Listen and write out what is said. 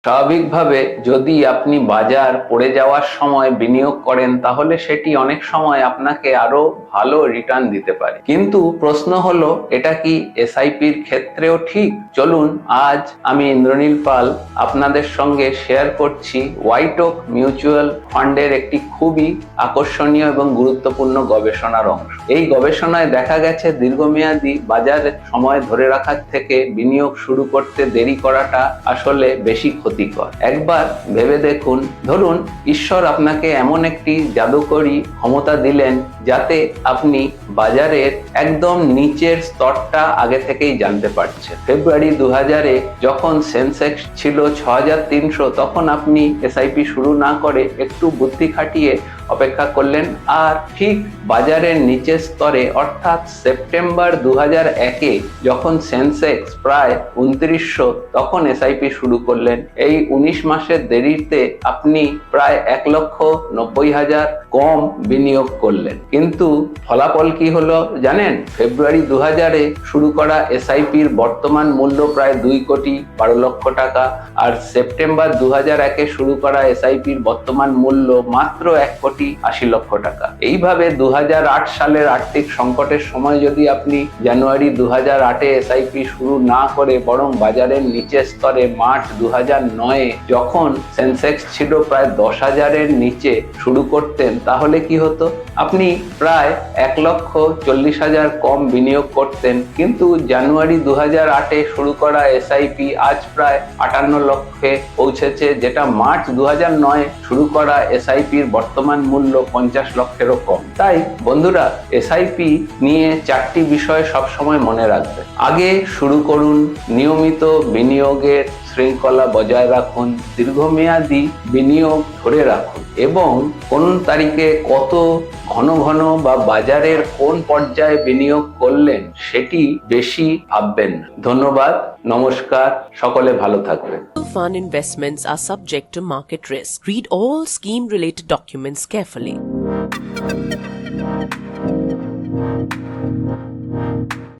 স্বাভাবিকভাবে যদি আপনি বাজার পড়ে যাওয়ার সময় বিনিয়োগ করেন তাহলে সেটি অনেক সময় আপনাকে আরো ভালো রিটার্ন দিতে পারে, কিন্তু প্রশ্ন হলো এটা কি এসআইপির ক্ষেত্রেও ঠিক? চলুন আজ আমি ইন্দ্রনীল পাল আপনাদের সঙ্গে শেয়ার করছি হোয়াইট ওক মিউচুয়াল ফান্ডের একটি খুবই আকর্ষণীয় এবং গুরুত্বপূর্ণ গবেষণার অংশ। এই গবেষণায় দেখা গেছে দীর্ঘমেয়াদী বাজারে সময় ধরে রাখার থেকে বিনিয়োগ শুরু করতে দেরি করাটা আসলে বেশি ক্ষতিকর। একবার ভেবে দেখুন, ধরুন ঈশ্বর আপনাকে এমন একটি জাদুকরী ক্ষমতা দিলেন যাতে আপনি বাজারের একদম নিচের স্তরটা আগে থেকেই জানতে পারছেন। ফেব্রুয়ারি 2000-এ যখন সেন্সেক্স ছিল 6300, তখন আপনি এসআইপি শুরু না করে একটু বুদ্ধি খাটিয়ে অপেক্ষা করলেন, আর ঠিক বাজারের নিচের স্তরে অর্থাৎ সেপ্টেম্বর 2001-এ যখন সেন্সেক্স প্রায় 2900, তখন এসআইপি শুরু করলেন। এই 19 মাসের দেরিতে আপনি প্রায় 1,90,000 কম বিনিয়োগ করলেন, কিন্তু ফলাফল কি হলো জানেন? ফেব্রুয়ারি 2000-এ শুরু করা এসআইপির বর্তমান মূল্য প্রায় 2,12,00,000 টাকা, আর সেপ্টেম্বর 2001-এ শুরু করা এসআইপির বর্তমান মূল্য মাত্র 1,80,00,000 টাকা। এইভাবে 2008 সালের আর্থিক সংকটের সময় যদি আপনি জানুয়ারি 2008-এ এসআইপি শুরু না করে বরং বাজারের নিচের স্তরে মার্চ 2009-এ যখন সেন্সেক্স ছিল প্রায় 10,000-এর নিচে শুরু করতেন, তাহলে কি হতো? আপনি প্রায় 1,40,000 কম বিনিয়োগ করতেন, কিন্তু জানুয়ারি 2008-এ শুরু করা এসআইপি আজ প্রায় 58 লক্ষে পৌঁছেছে, যেটা মার্চ 2009-এ শুরু করা এসআইপির বর্তমান মূল্য 50 লক্ষেরও কম। তাই বন্ধুরা, এসআইপি নিয়ে 4টি বিষয় সবসময় মনে রাখবেন। আগে শুরু করুন, নিয়মিত বিনিয়োগের শৃঙ্খলা বজায় রাখুন, দীর্ঘমেয়াদী বিনিয়োগ ধরে রাখুন, এবং কোন তারিখে কত ঘন ঘন বা বাজারের কোন পর্যায়ে বিনিয়োগ করলেন সেটি বেশি ভাববেন না। ধন্যবাদ, নমস্কার, সকলে ভালো থাকবেন। Fund investments are subject to market risk. Read all scheme related documents carefully.